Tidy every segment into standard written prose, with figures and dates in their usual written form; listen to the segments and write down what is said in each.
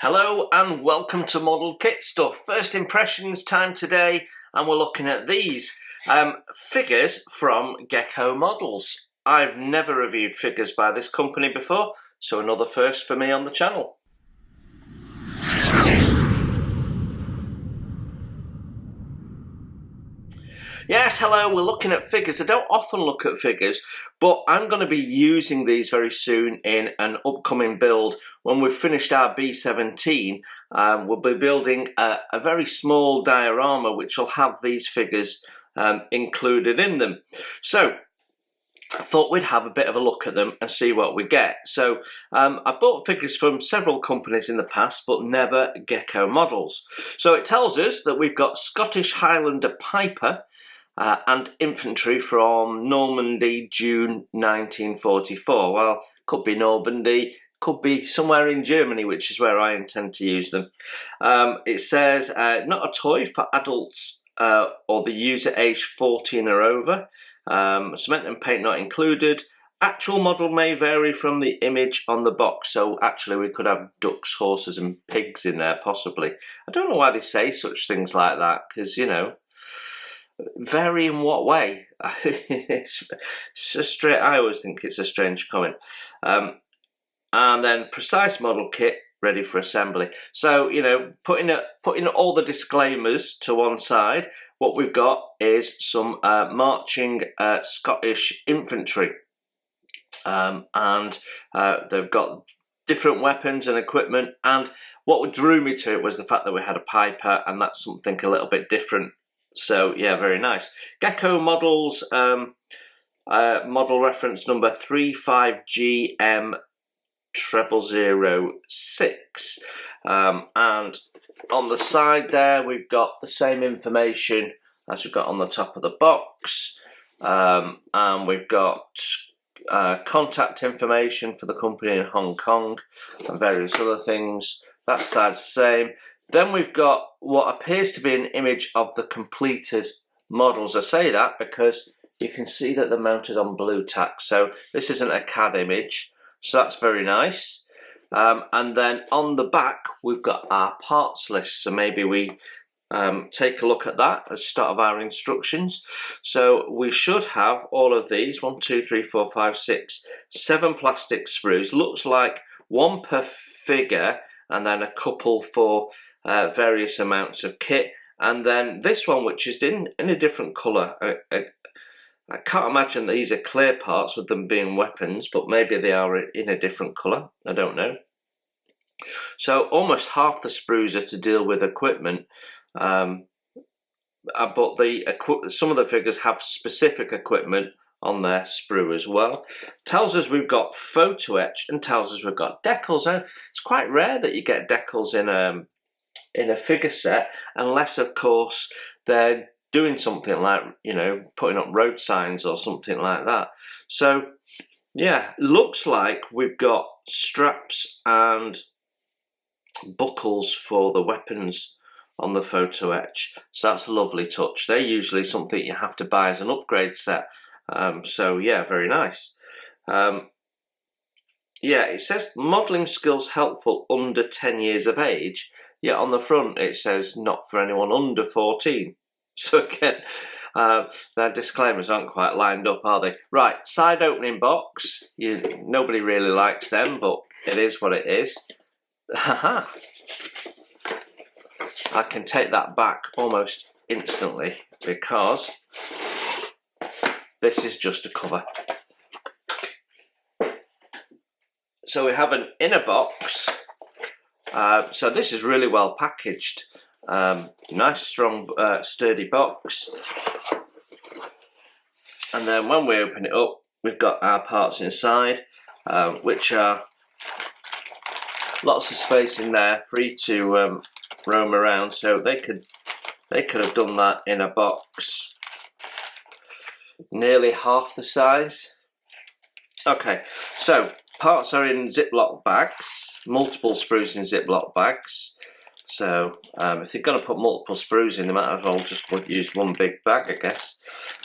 Hello and welcome to Model Kit Stuff. First impressions time today, and we're looking at these figures from Gecko Models. I've never reviewed figures by this company before, so another first for me on the channel. Yes, hello, we're looking at figures. I don't often look at figures, but I'm going to be using these very soon in an upcoming build. When we've finished our B17, we'll be building a very small diorama which will have these figures included in them. So I thought we'd have a bit of a look at them and see what we get. So I bought figures from several companies in the past, but never Gecko Models. So it tells us that we've got Scottish Highlander Piper and infantry from Normandy, June 1944. Well, could be Normandy, could be somewhere in Germany, which is where I intend to use them. It says, not a toy for adults or the user aged 14 or over. Cement and paint not included. Actual model may vary from the image on the box, so actually we could have ducks, horses and pigs in there possibly. I don't know why they say such things like that, because, you know, vary in what way? It's a straight. I always think it's a strange comment. And then precise model kit ready for assembly. So, you know, putting all the disclaimers to one side, what we've got is some marching Scottish infantry, and they've got different weapons and equipment. And what drew me to it was the fact that we had a Piper, and that's something a little bit different. So yeah, very nice. Gecko Models, model reference number 35GM0006. And on the side there, we've got the same information as we've got on the top of the box. And we've got contact information for the company in Hong Kong and various other things. That side's the same. Then we've got what appears to be an image of the completed models. I say that because you can see that they're mounted on blue tack. So this isn't a CAD image, so that's very nice. And then on the back, we've got our parts list. So maybe we take a look at that as start of our instructions. So we should have all of these, 1, 2, 3, 4, 5, 6, 7 plastic sprues. Looks like one per figure, and then a couple for various amounts of kit. And then this one, which is in a different colour. I can't imagine these are clear parts with them being weapons, but maybe they are in a different colour. I don't know. So almost half the sprues are to deal with equipment. But some of the figures have specific equipment on their sprue as well. Tells us we've got photo-etch and tells us we've got decals. Now, it's quite rare that you get decals in a figure set, unless of course they're doing something like, you know, putting up road signs or something like that. So yeah, looks like we've got straps and buckles for the weapons on the photo-etch. So that's a lovely touch. They're usually something you have to buy as an upgrade set. So yeah, very nice. Yeah, it says modelling skills helpful under 10 years of age, yet on the front it says not for anyone under 14. So again, their disclaimers aren't quite lined up, are they? Right, side opening box. Nobody really likes them, but it is what it is. Haha. I can take that back almost instantly because this is just a cover. So we have an inner box. So this is really well packaged. Nice, strong, sturdy box. And then when we open it up, we've got our parts inside, which are lots of space in there, free to roam around. So they could have done that in a box nearly half the size. Okay, so parts are in Ziploc bags, multiple sprues in Ziploc bags. So if they're going to put multiple sprues in, they might as well just use one big bag, I guess.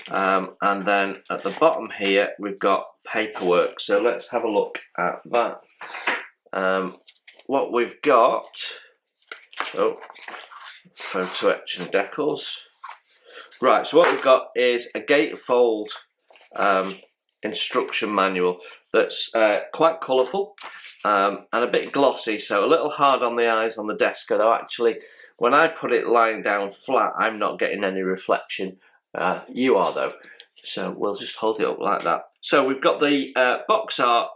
And then at the bottom here, we've got paperwork. So let's have a look at that. what we've got, photo-etch and decals. Right, so what we've got is a gatefold instruction manual that's quite colourful and a bit glossy, so a little hard on the eyes on the desk, although actually when I put it lying down flat I'm not getting any reflection. You are though, so we'll just hold it up like that. So we've got the box art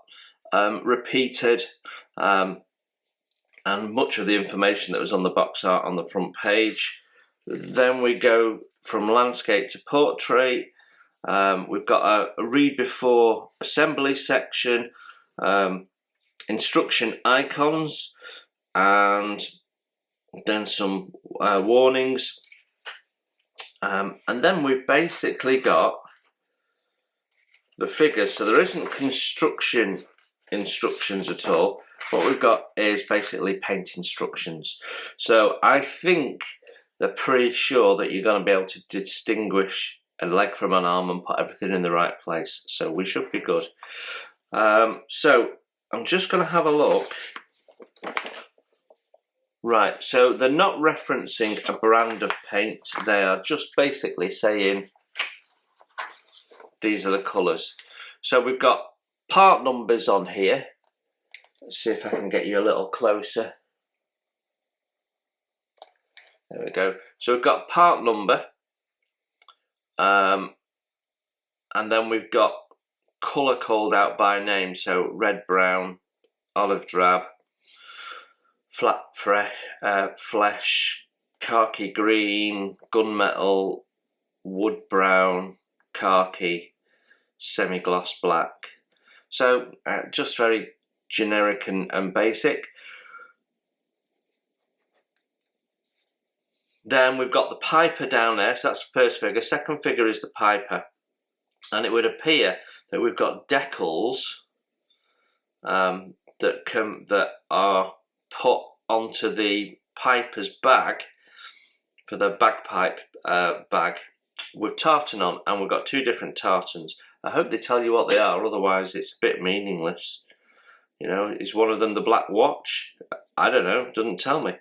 repeated, and much of the information that was on the box art on the front page. Then we go from landscape to portrait. We've got a read before assembly section, instruction icons, and then some warnings. And then we've basically got the figures. So there isn't construction instructions at all. What we've got is basically paint instructions. So I think they're pretty sure that you're going to be able to distinguish a leg from an arm and put everything in the right place. So we should be good. So I'm just going to have a look. Right, so they're not referencing a brand of paint. They are just basically saying these are the colours. So we've got part numbers on here. Let's see if I can get you a little closer. There we go. So we've got part number, and then we've got colour called out by name. So red, brown, olive drab, flat flesh, khaki green, gunmetal, wood brown, khaki, semi-gloss black. So just very generic and basic. Then we've got the piper down there, so that's the first figure. Second figure is the piper, and it would appear that we've got decals that are put onto the piper's bag for the bagpipe bag with tartan on, and we've got two different tartans. I hope they tell you what they are, otherwise it's a bit meaningless. You know, is one of them the black watch? I don't know, doesn't tell me.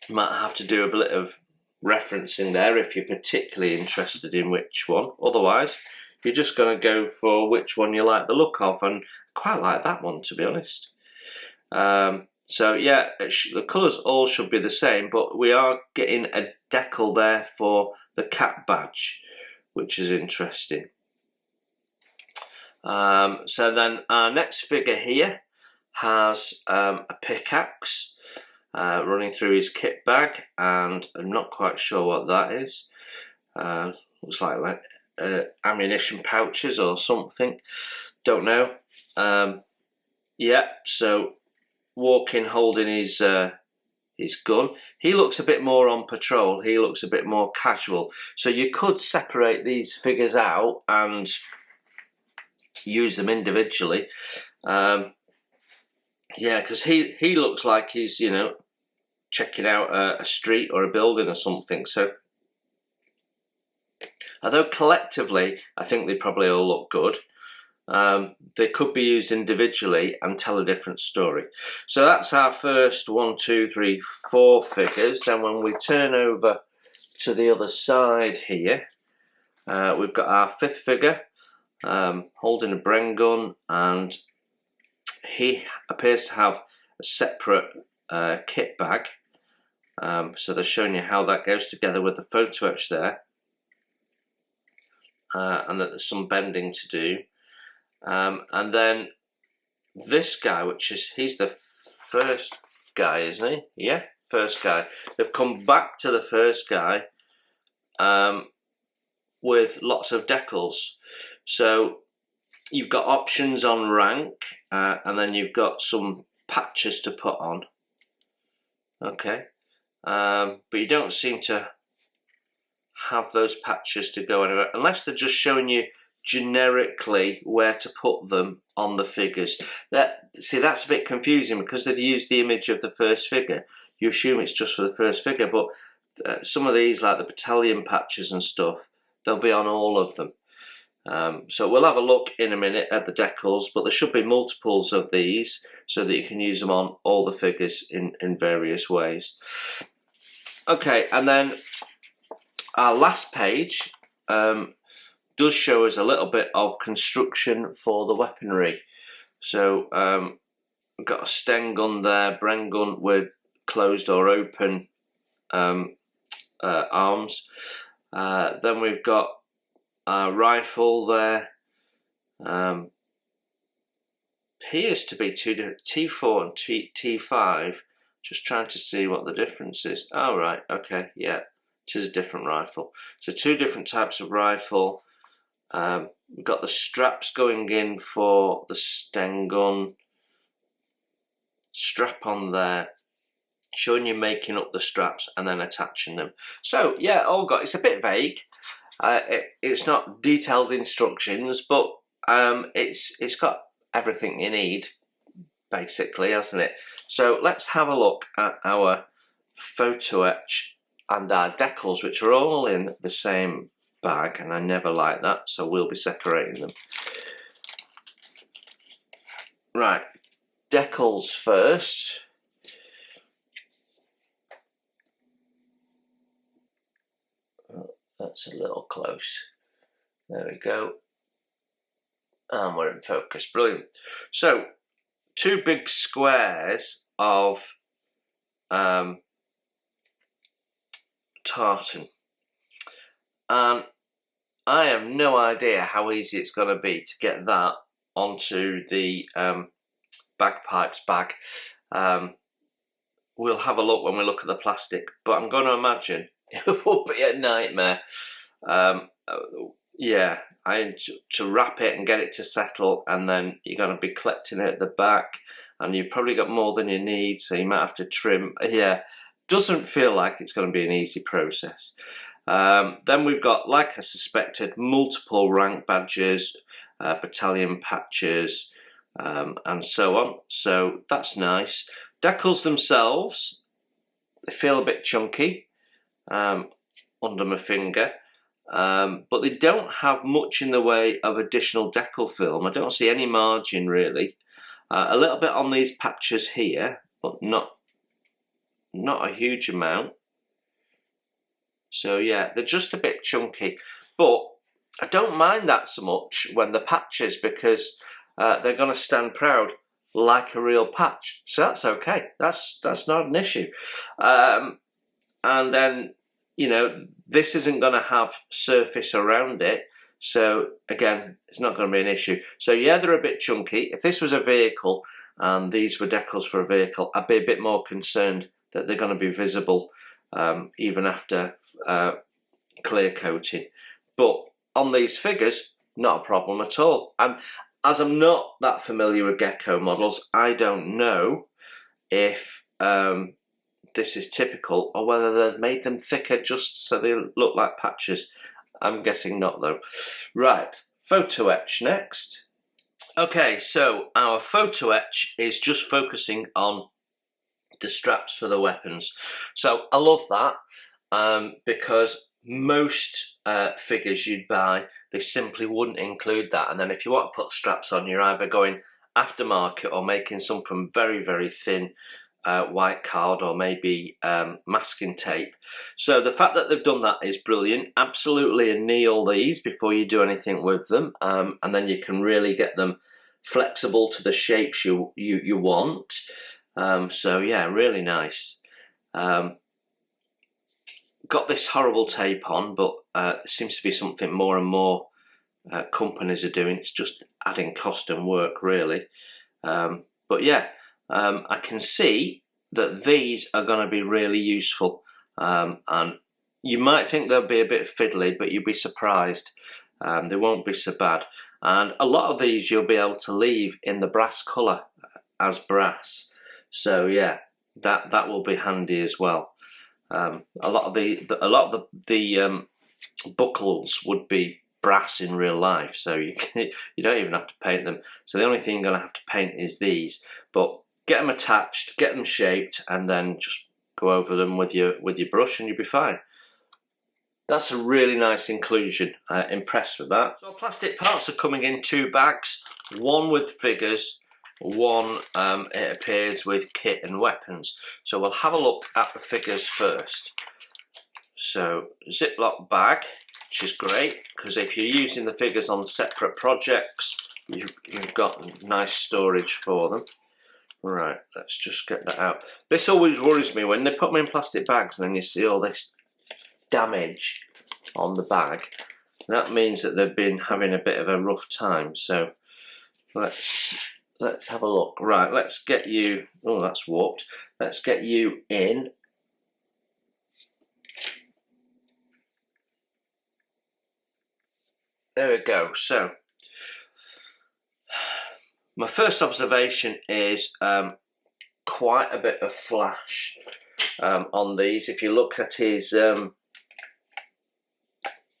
Might have to do a bit of referencing there if you're particularly interested in which one. Otherwise, you're just going to go for which one you like the look of, and I quite like that one, to be honest. So yeah, the colours all should be the same, but we are getting a decal there for the cap badge, which is interesting. So then our next figure here has a pickaxe running through his kit bag, and I'm not quite sure what that is. Looks like ammunition pouches or something, don't know. Yeah, so walking holding his gun. He looks a bit more on patrol, he looks a bit more casual. So you could separate these figures out and use them individually. Yeah, because he looks like he's, you know, checking out a street or a building or something. So although collectively I think they probably all look good, they could be used individually and tell a different story. So that's our first 1, 2, 3, 4 figures. Then when we turn over to the other side here, we've got our fifth figure holding a Bren gun, and he appears to have a separate kit bag. So they're showing you how that goes together with the photo-etch there, and that there's some bending to do. And then this guy, he's the first guy, isn't he? Yeah, first guy. They've come back to the first guy with lots of decals. So you've got options on rank, and then you've got some patches to put on. Okay, but you don't seem to have those patches to go anywhere, unless they're just showing you generically where to put them on the figures. See, that's a bit confusing because they've used the image of the first figure. You assume it's just for the first figure, but some of these, like the battalion patches and stuff, they'll be on all of them. So we'll have a look in a minute at the decals, but there should be multiples of these so that you can use them on all the figures in various ways. Okay, and then our last page does show us a little bit of construction for the weaponry. So we've got a Sten gun there, Bren gun with closed or open arms. Then we've got our rifle there. Appears to be T4 and T5. Just trying to see what the difference is. Oh, right, okay, yeah, it is a different rifle. So two different types of rifle. We've got the straps going in for the Sten gun. Strap on there, showing you making up the straps and then attaching them. So yeah, all got. It's a bit vague. It's not detailed instructions, but it's got everything you need, basically, hasn't it? So let's have a look at our photo etch and our decals, which are all in the same bag, and I never like that, so we'll be separating them. Right, decals first. Oh, that's a little close. There we go. And we're in focus. Brilliant. So, two big squares of tartan. And I have no idea how easy it's going to be to get that onto the bagpipes bag. We'll have a look when we look at the plastic, but I'm going to imagine it will be a nightmare. Yeah, to wrap it and get it to settle, and then you're going to be collecting it at the back, and you've probably got more than you need, so you might have to trim. Yeah, doesn't feel like it's going to be an easy process. Then we've got, like I suspected, multiple rank badges, battalion patches, and so on. So that's nice. Decals themselves, they feel a bit chunky under my finger. But they don't have much in the way of additional decal film. I don't see any margin really. A little bit on these patches here, but not a huge amount. So yeah, they're just a bit chunky, but I don't mind that so much when the patches, because they're going to stand proud like a real patch. So that's okay. That's not an issue. And then, you know, this isn't going to have surface around it, so again, it's not going to be an issue. So yeah, they're a bit chunky. If this was a vehicle and these were decals for a vehicle, I'd be a bit more concerned that they're going to be visible even after clear coating. But on these figures, not a problem at all. And as I'm not that familiar with Gecko models, I don't know if this is typical or whether they've made them thicker just so they look like patches. I'm guessing not though. Right, photo etch next. Okay, so our photo etch is just focusing on the straps for the weapons. So I love that because most figures you'd buy, they simply wouldn't include that. And then if you want to put straps on, you're either going aftermarket or making some from very, very thin white card or maybe masking tape. So the fact that they've done that is brilliant. Absolutely anneal these before you do anything with them, and then you can really get them flexible to the shapes you want. So yeah, really nice. Got this horrible tape on, but it seems to be something more and more companies are doing. It's just adding cost and work really. But yeah, I can see that these are going to be really useful, and you might think they'll be a bit fiddly, but you'll be surprised. They won't be so bad, and a lot of these you'll be able to leave in the brass colour as brass. So yeah, that will be handy as well. A lot of the buckles would be brass in real life, so you don't even have to paint them. So the only thing you're going to have to paint is these. But get them attached, get them shaped, and then just go over them with your brush, and you'll be fine. That's a really nice inclusion. Impressed with that. So plastic parts are coming in 2 bags, one with figures, one it appears with kit and weapons. So we'll have a look at the figures first. So Ziploc bag, which is great because if you're using the figures on separate projects, you've got nice storage for them. Right, let's just get that out. This always worries me when they put them in plastic bags and then you see all this damage on the bag. That means that they've been having a bit of a rough time. So let's have a look. Right, let's get you. Oh, that's warped. Let's get you in. There we go. So my first observation is quite a bit of flash on these. If you look at his, if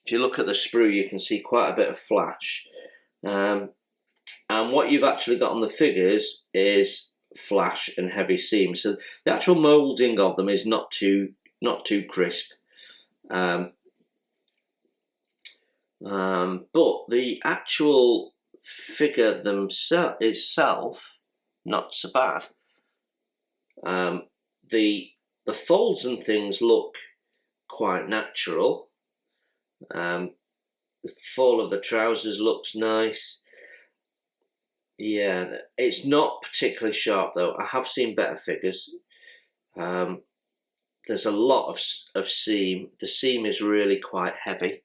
you look at the sprue, you can see quite a bit of flash. And what you've actually got on the figures is flash and heavy seams. So the actual moulding of them is not too crisp. But the actual figure itself, not so bad. The folds and things look quite natural. The fall of the trousers looks nice. Yeah, it's not particularly sharp though. I have seen better figures. There's a lot of seam. The seam is really quite heavy.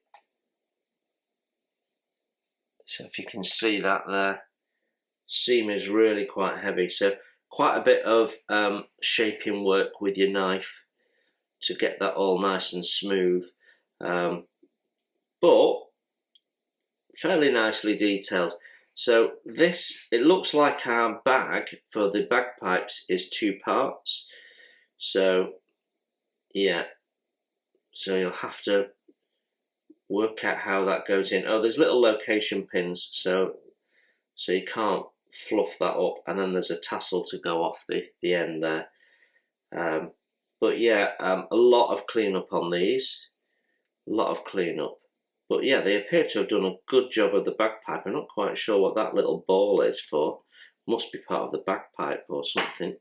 So if you can see that there, seam is really quite heavy. So quite a bit of shaping work with your knife to get that all nice and smooth. But fairly nicely detailed. So this, it looks like our bag for the bagpipes is 2 parts. So yeah, so you'll have to work out how that goes in. Oh, there's little location pins, so you can't fluff that up, and then there's a tassel to go off the end there. But yeah, a lot of cleanup on these, a lot of cleanup. But yeah, they appear to have done a good job of the bagpipe. I'm not quite sure what that little ball is for. Must be part of the bagpipe or something.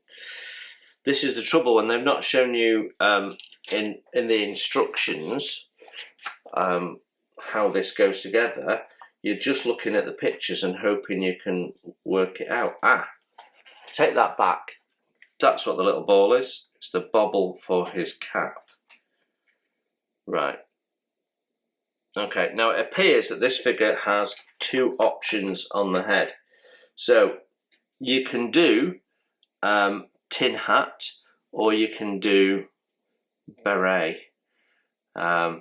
This is the trouble when they've not shown you in the instructions how this goes together. You're just looking at the pictures and hoping you can work it out. Take that back. That's what the little ball is. It's the bobble for his cap. Right. Okay, now it appears that this figure has 2 options on the head. So you can do tin hat or you can do beret. I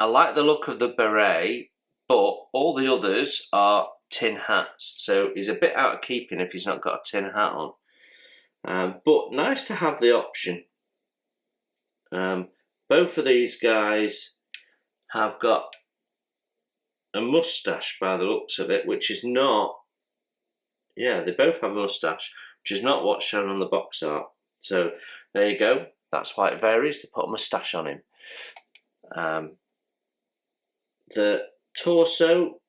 like the look of the beret, but all the others are tin hats. So he's a bit out of keeping if he's not got a tin hat on. But nice to have the option. Both of these guys have got a moustache by the looks of it, which is not, yeah, they both have a moustache, which is not what's shown on the box art. So there you go, that's why it varies. They put a moustache on him. The torso,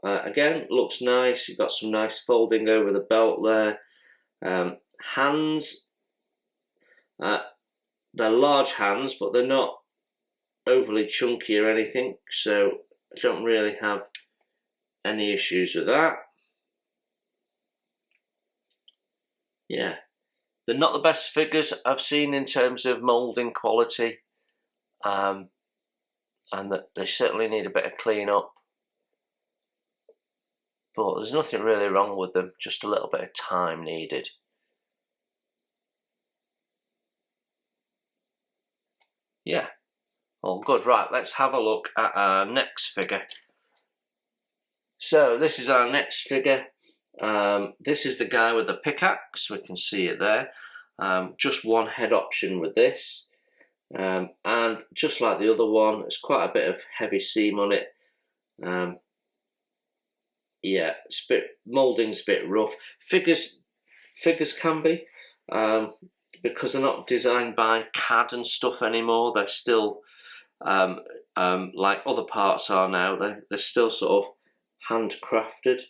again, looks nice. You've got some nice folding over the belt there. Hands, they're large hands, but they're not overly chunky or anything, so I don't really have any issues with that. Yeah, they're not the best figures I've seen in terms of moulding quality, and that they certainly need a bit of clean up, but there's nothing really wrong with them, just a little bit of time needed. Yeah, all good. Right, let's have a look at our next figure. So this is our next figure. This is the guy with the pickaxe. We can see it there. Just one head option with this. And just like the other one, there's quite a bit of heavy seam on it. Yeah, it's a bit, moulding's a bit rough. Figures can be, because they're not designed by CAD and stuff anymore. They're still like other parts are now. They're still sort of handcrafted.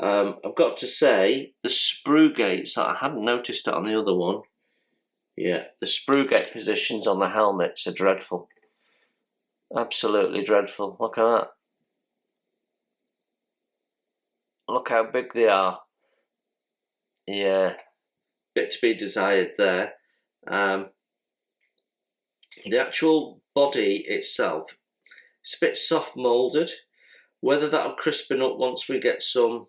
I've got to say, the sprue gates, I hadn't noticed it on the other one. Yeah, the sprue gate positions on the helmets are dreadful. Absolutely dreadful. Look at that. Look how big they are. Yeah, bit to be desired there. The actual body itself, it's a bit soft moulded. Whether that'll crispen up once we get some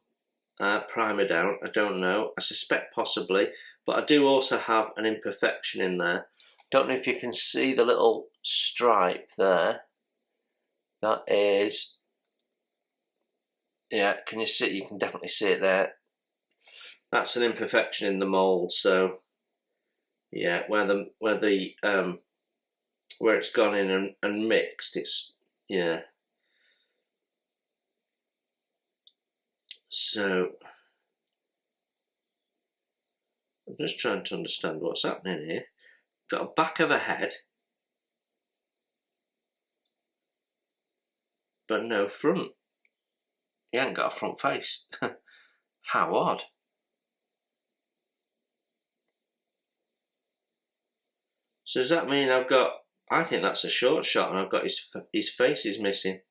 primer down, I don't know. I suspect possibly, but I do also have an imperfection in there. Don't know if you can see the little stripe there. That is, yeah, can you see? You can definitely see it there. That's an imperfection in the mould, so yeah, where it's gone in and mixed, it's, yeah. So I'm just trying to understand what's happening here. Got a back of a head, but no front. He ain't got a front face. How odd. So does that mean I think that's a short shot and I've got his face is missing.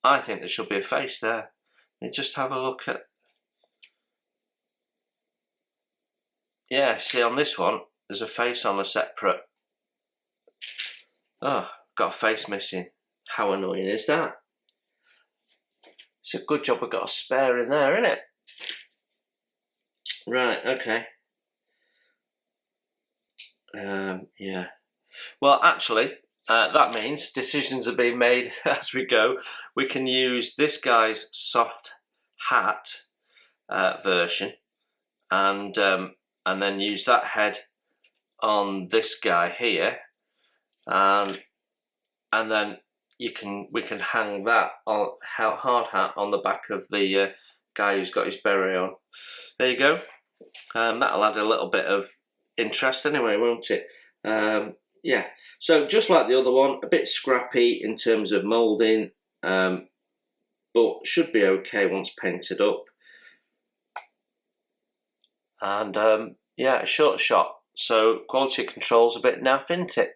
I think there should be a face there. Let me just have a look at, yeah, see on this one, there's a face on a separate, oh, got a face missing. How annoying is that? It's a good job we've got a spare in there, isn't it? Right, okay. Yeah. Well, actually, that means decisions are being made as we go. We can use this guy's soft hat version, and then use that head on this guy here, and then we can hang that on hard hat on the back of the guy who's got his beret on. There you go. That'll add a little bit of interest anyway, won't it? Yeah, so just like the other one, a bit scrappy in terms of moulding, but should be okay once painted up. And yeah, a short shot, so quality control's a bit naff, isn't it?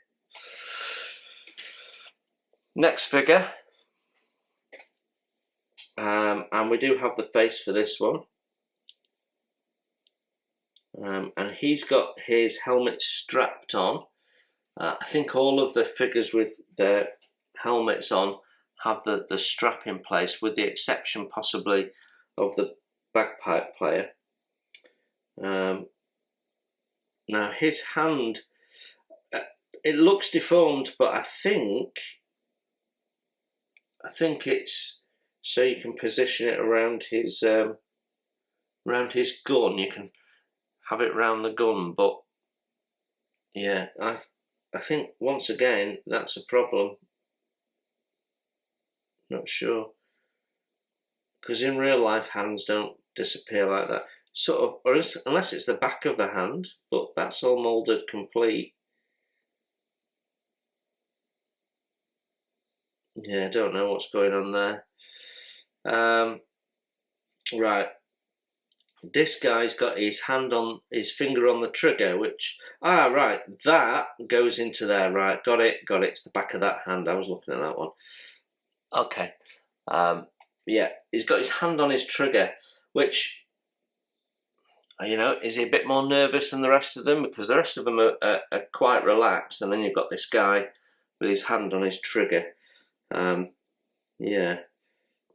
Next figure, and we do have the face for this one. And he's got his helmet strapped on. I think all of the figures with their helmets on have the strap in place, with the exception possibly of the bagpipe player. Now his hand, it looks deformed, but I think it's so you can position it around his gun. You can have it round the gun, but yeah, I think once again that's a problem. Not sure, because in real life hands don't disappear like that. Sort of, or unless it's the back of the hand, but that's all moulded complete. Yeah, I don't know what's going on there. Right. This guy's got his finger on the trigger, which, right, that goes into there, right, got it, it's the back of that hand, I was looking at that one. Okay, yeah, he's got his hand on his trigger, which, you know, is he a bit more nervous than the rest of them? Because the rest of them are quite relaxed, and then you've got this guy with his hand on his trigger. Yeah.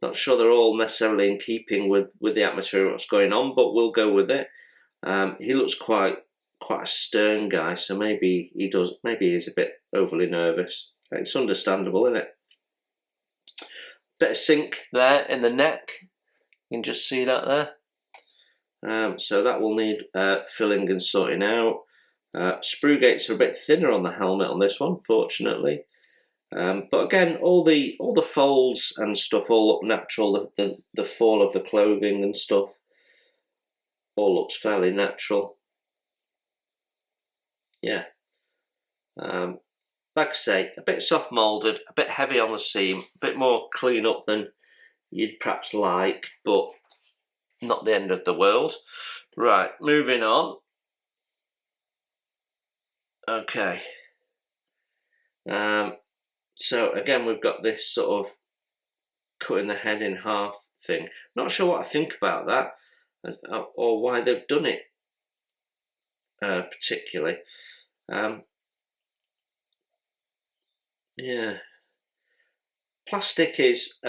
Not sure they're all necessarily in keeping with the atmosphere of what's going on, but we'll go with it. He looks quite a stern guy, so maybe he's a bit overly nervous. It's understandable, isn't it? Bit of sink there in the neck. You can just see that there. So that will need filling and sorting out. Sprue gates are a bit thinner on the helmet on this one, fortunately. But again, all the folds and stuff all look natural. The fall of the clothing and stuff all looks fairly natural. Yeah. like I say, a bit soft moulded, a bit heavy on the seam, a bit more clean up than you'd perhaps like, but not the end of the world. Right, moving on. Okay. So again, we've got this sort of cutting the head in half thing. Not sure what I think about that, or why they've done it particularly. Yeah, plastic is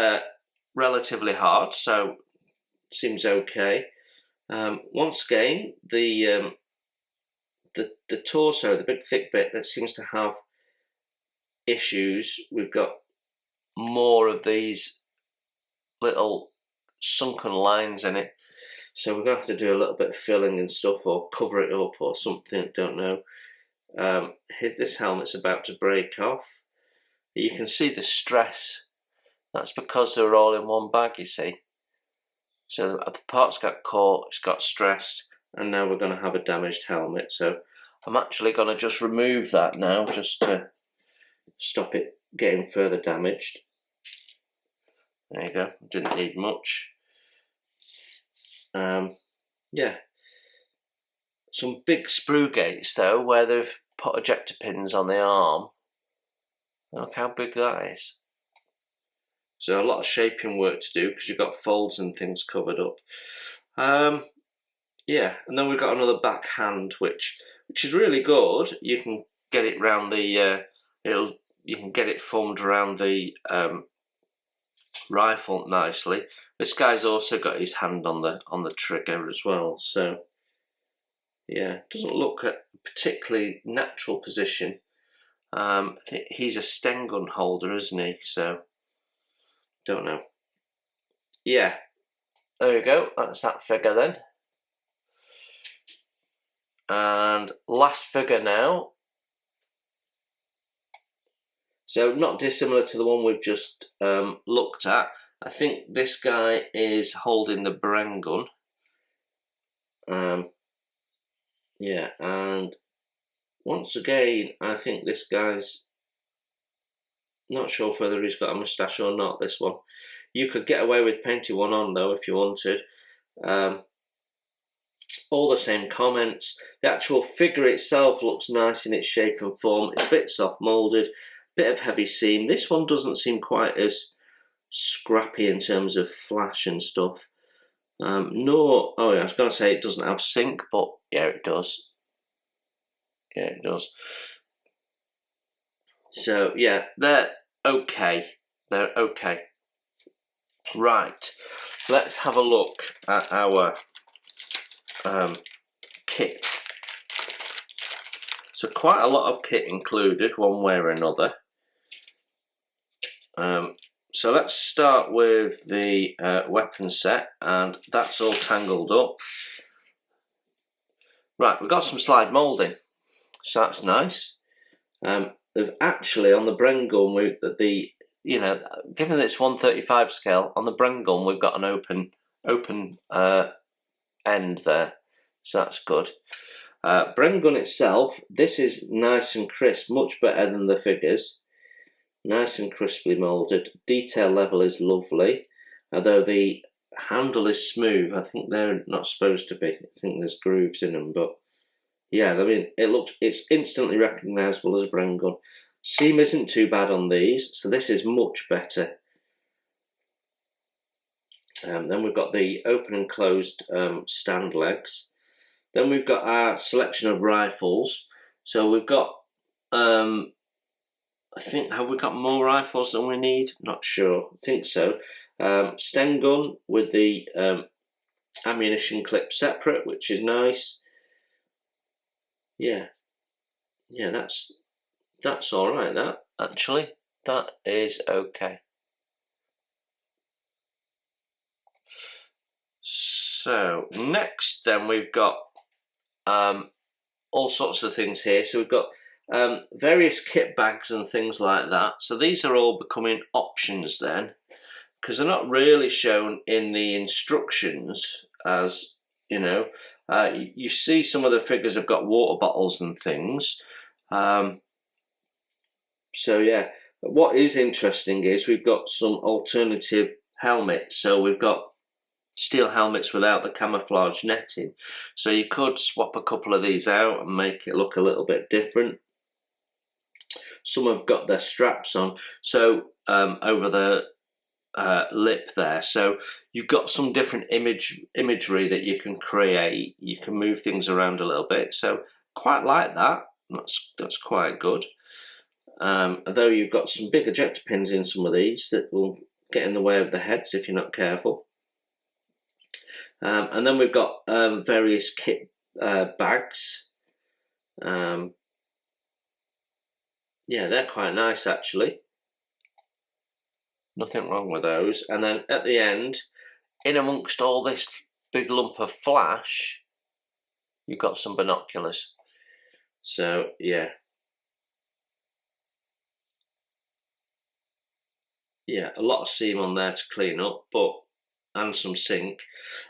relatively hard, so seems okay. Once again, the torso, the big thick bit that seems to have issues. We've got more of these little sunken lines in it, so we're going to have to do a little bit of filling and stuff, or cover it up or something, don't know. This helmet's about to break off. You can see the stress. That's because they're all in one bag, you see. So the parts got caught, it's got stressed, and now we're going to have a damaged helmet. So I'm actually going to just remove that now, just to stop it getting further damaged. There you go, didn't need much. Yeah. Some big sprue gates though, where they've put ejector pins on the arm. Look how big that is. So a lot of shaping work to do, because you've got folds and things covered up. Yeah, and then we've got another back hand, which is really good. You can get it round the you can get it formed around the rifle nicely. This guy's also got his hand on the trigger as well. So yeah, doesn't look at a particularly natural position. I think he's a Sten gun holder, isn't he? So don't know. Yeah, there you go. That's that figure then. And last figure now. So not dissimilar to the one we've just looked at. I think this guy is holding the Bren gun. Yeah, and once again, I think this guy's not sure whether he's got a moustache or not, this one. You could get away with painting one on though if you wanted. All the same comments. The actual figure itself looks nice in its shape and form. It's a bit soft moulded, bit of heavy seam. This one doesn't seem quite as scrappy in terms of flash and stuff. No, oh yeah, I was going to say it doesn't have sink, but yeah, it does. Yeah, it does. So yeah, they're okay. They're okay. Right, let's have a look at our kit. So quite a lot of kit included, one way or another. So let's start with the weapon set, and that's all tangled up. Right, we've got some slide moulding, so that's nice. They've actually, on the Bren gun, given it's 135 scale, on the Bren gun we've got an open end there, so that's good. Bren gun itself, this is nice and crisp, much better than the figures. Nice and crisply moulded. Detail level is lovely, although the handle is smooth. I think they're not supposed to be. I think there's grooves in them, but yeah, I mean, it's instantly recognisable as a Bren gun. Seam isn't too bad on these, so this is much better. Then we've got the open and closed stand legs. Then we've got our selection of rifles. So we've got, I think, have we got more rifles than we need? Not sure. I think so. Sten gun with the ammunition clip separate, which is nice. Yeah, that's all right. That actually, that is okay. So next, then we've got all sorts of things here. So we've got various kit bags and things like that. So these are all becoming options then, because they're not really shown in the instructions, as you know. You see some of the figures have got water bottles and things. So yeah, what is interesting is we've got some alternative helmets. So we've got steel helmets without the camouflage netting. So you could swap a couple of these out and make it look a little bit different. Some have got their straps on, so over the lip there. So you've got some different imagery that you can create. You can move things around a little bit. So quite like that. That's quite good. Although you've got some big ejector pins in some of these that will get in the way of the heads if you're not careful. And then we've got various kit bags. Yeah, they're quite nice actually. Nothing wrong with those. And then at the end, in amongst all this big lump of flash, you've got some binoculars. So yeah. Yeah, a lot of seam on there to clean up, and some sink.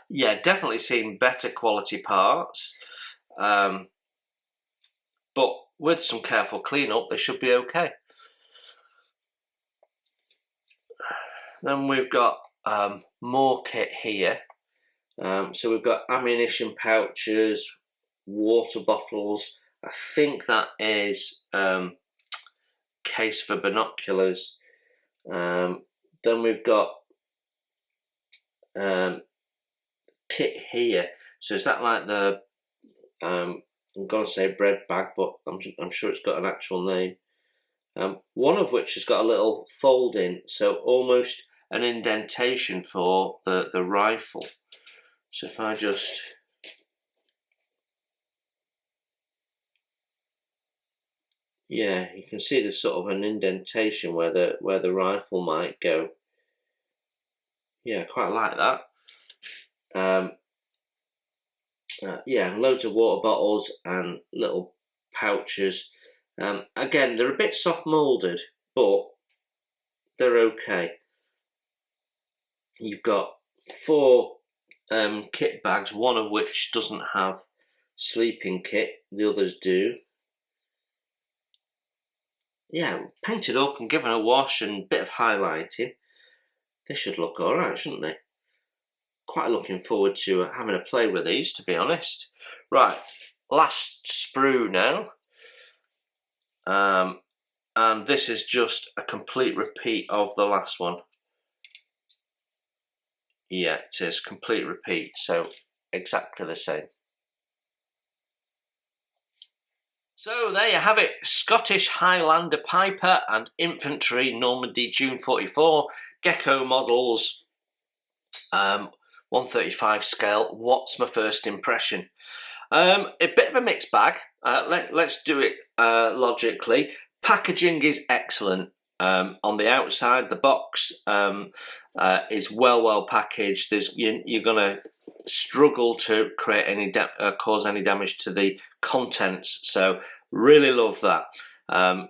Yeah, definitely seen better quality parts. But with some careful cleanup, they should be okay. Then we've got more kit here. So we've got ammunition pouches, water bottles. I think that is case for binoculars. Then we've got kit here. So is that like the I'm going to say bread bag, but I'm sure it's got an actual name. One of which has got a little fold in, so almost an indentation for the rifle. So if I just yeah, you can see there's sort of an indentation where the rifle might go. Yeah, quite like that. Yeah, loads of water bottles and little pouches. Again, they're a bit soft moulded, but they're okay. You've got 4 kit bags, one of which doesn't have sleeping kit, the others do. Yeah, painted up and given a wash and a bit of highlighting. They should look alright, shouldn't they? Quite looking forward to having a play with these, to be honest. Right, last sprue now. And this is just a complete repeat of the last one. Yeah, it is complete repeat, so exactly the same. So there you have it, Scottish Highlander Piper and Infantry Normandy June 44 Gecko models, 135 scale. What's my first impression? A bit of a mixed bag. Let's do it logically. Packaging is excellent. On the outside, the box is well packaged. You're going to struggle to create any cause any damage to the contents. So really love that.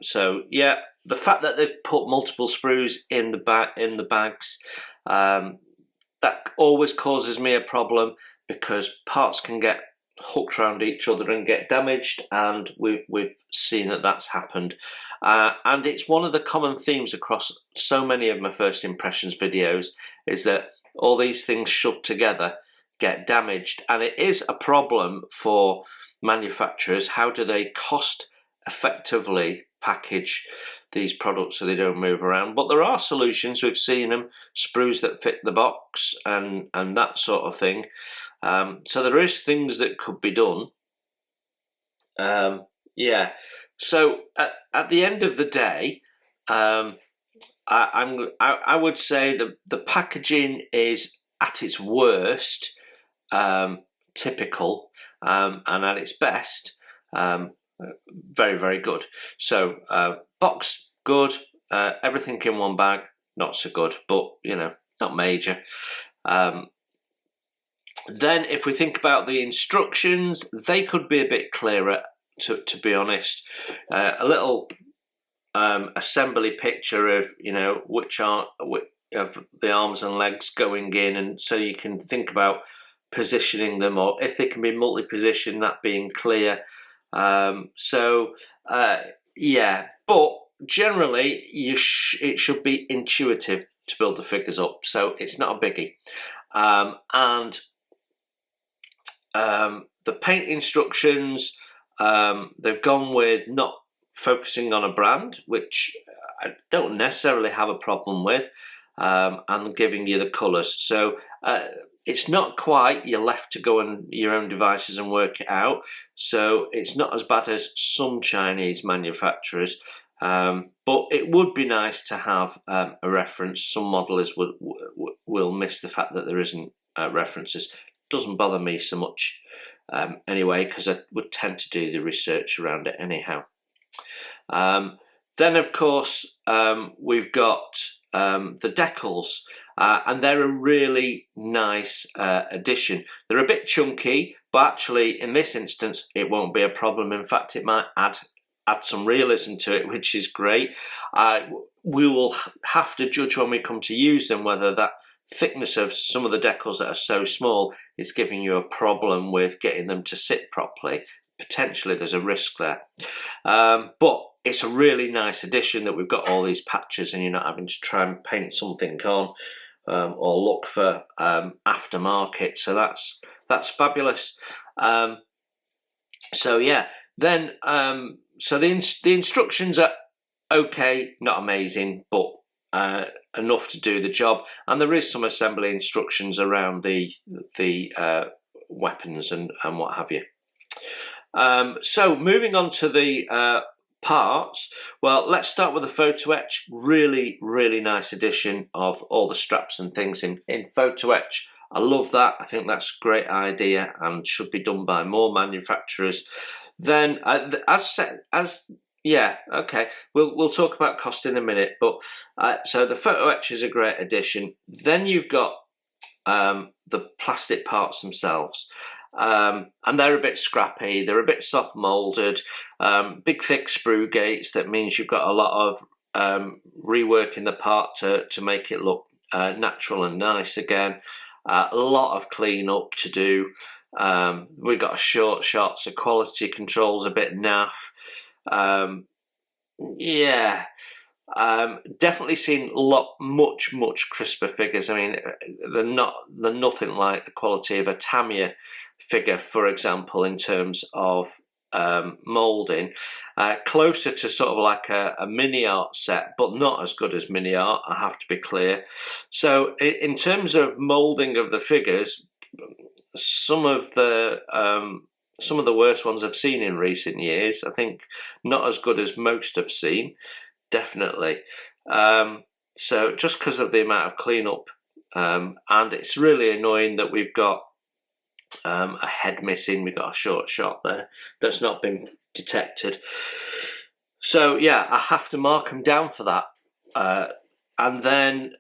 So yeah, the fact that they've put multiple sprues in the bags, that always causes me a problem because parts can get hooked around each other and get damaged, and we've seen that that's happened. And it's one of the common themes across so many of my first impressions videos is that all these things shoved together get damaged, and it is a problem for manufacturers. How do they cost effectively package these products so they don't move around? But there are solutions. We've seen them, sprues that fit the box and that sort of thing. So there is things that could be done. Yeah. So at the end of the day, I would say the packaging is at its worst typical, and at its best very good. So box good, everything in one bag not so good, but you know, not major. Then if we think about the instructions, they could be a bit clearer, to be honest. A little assembly picture of, you know, of the arms and legs going in, and so you can think about positioning them, or if they can be multi-position, that being clear. Yeah, but generally, it should be intuitive to build the figures up, so it's not a biggie. And the paint instructions, they've gone with not focusing on a brand, which I don't necessarily have a problem with, and giving you the colours. So it's not quite, you're left to go on your own devices and work it out. So it's not as bad as some Chinese manufacturers, but it would be nice to have a reference. Some modelers will miss the fact that there isn't references. Doesn't bother me so much anyway, because I would tend to do the research around it anyhow. Then of course we've got the Decals, and they're a really nice addition. They're a bit chunky, but actually in this instance it won't be a problem. In fact, it might add some realism to it, which is great. We will have to judge when we come to use them whether that thickness of some of the decals that are so small is giving you a problem with getting them to sit properly. Potentially there's a risk there, but it's a really nice addition that we've got all these patches and you're not having to try and paint something on or look for aftermarket. So that's fabulous. So yeah, then so the instructions are okay, not amazing, but enough to do the job, and there is some assembly instructions around the weapons and what have you. So moving on to the parts, well, let's start with the photo-etch. Really nice addition of all the straps and things in photo-etch. I love that. I think that's a great idea and should be done by more manufacturers. Then yeah, okay, we'll talk about cost in a minute, but so the photo-etch is a great addition. Then you've got the plastic parts themselves, and they're a bit scrappy, they're a bit soft moulded, big thick sprue gates. That means you've got a lot of reworking the part to make it look natural and nice again. A lot of clean up to do. We've got a short shot, so quality control's a bit naff. Yeah, definitely seen much crisper figures. I mean, they're nothing like the quality of a Tamiya figure, for example, in terms of moulding. Closer to sort of like a mini art set, but not as good as mini art, I have to be clear. So in terms of moulding of the figures, some of the worst ones I've seen in recent years. I think not as good as most have seen, definitely. So just because of the amount of cleanup, and it's really annoying that we've got a head missing. We've got a short shot there that's not been detected. So yeah, I have to mark them down for that. And then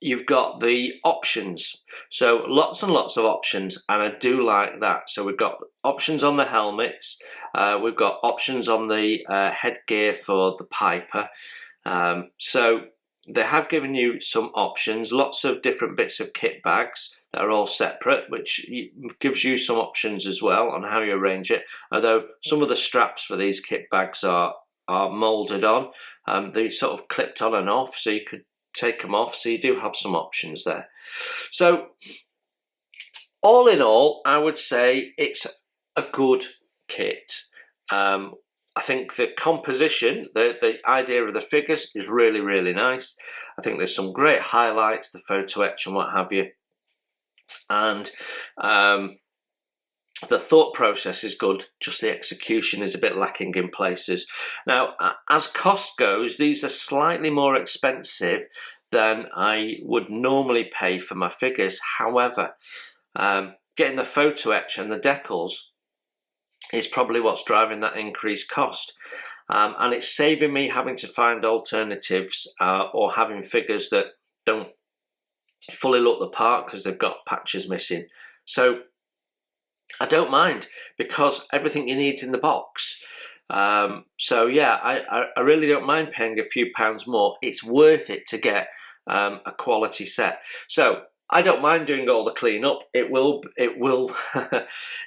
you've got the options, so lots and lots of options, and I do like that. So we've got options on the helmets, we've got options on the headgear for the Piper. So they have given you some options, lots of different bits of kit bags that are all separate, which gives you some options as well on how you arrange it. Although some of the straps for these kit bags are moulded on, they're sort of clipped on and off, so you could take them off, so you do have some options there. So all in all, I would say it's a good kit. I think the composition, the idea of the figures is really nice. I think there's some great highlights, the photo-etch and what have you, and the thought process is good, just the execution is a bit lacking in places. Now, as cost goes, these are slightly more expensive than I would normally pay for my figures. However, getting the photo-etch and the decals is probably what's driving that increased cost. And it's saving me having to find alternatives or having figures that don't fully look the part because they've got patches missing. So I don't mind, because everything you need's in the box. So yeah, I really don't mind paying a few pounds more. It's worth it to get a quality set. So I don't mind doing all the cleanup. It will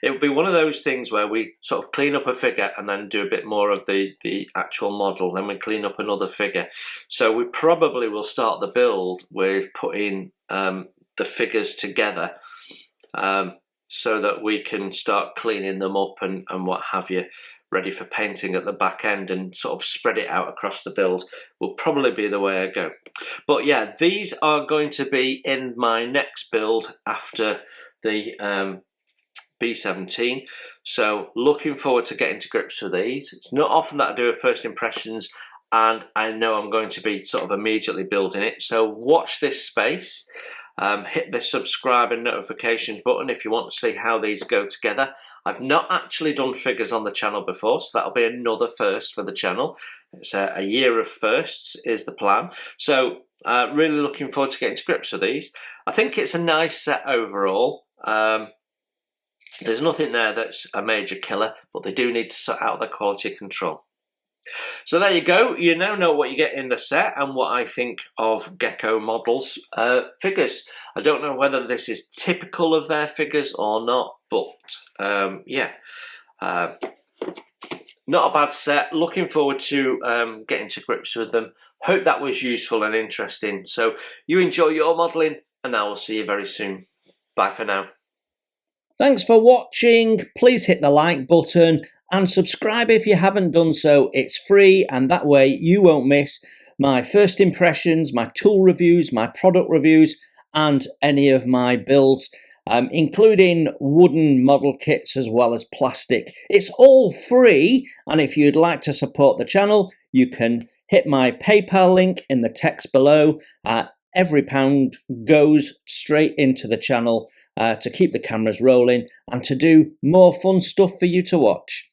it'll be one of those things where we sort of clean up a figure and then do a bit more of the actual model, then we clean up another figure. So we probably will start the build with putting the figures together, so that we can start cleaning them up and what have you, ready for painting at the back end, and sort of spread it out across the build will probably be the way I go. But yeah, these are going to be in my next build after the B17. So looking forward to getting to grips with these. It's not often that I do a first impressions and I know I'm going to be sort of immediately building it. So watch this space. Hit the subscribe and notifications button if you want to see how these go together. I've not actually done figures on the channel before, so that'll be another first for the channel. It's a year of firsts is the plan. So really looking forward to getting to grips with these. I think it's a nice set overall. There's nothing there that's a major killer, but they do need to sort out their quality control. So there you go, you now know what you get in the set and what I think of Gecko Models figures. I don't know whether this is typical of their figures or not, but yeah, not a bad set. Looking forward to getting to grips with them. Hope that was useful and interesting. So you enjoy your modelling and I will see you very soon. Bye for now. Thanks for watching. Please hit the like button and subscribe if you haven't done so. It's free and that way you won't miss my first impressions, my tool reviews, my product reviews and any of my builds, including wooden model kits as well as plastic. It's all free, and if you'd like to support the channel you can hit my PayPal link in the text below. Every pound goes straight into the channel to keep the cameras rolling and to do more fun stuff for you to watch.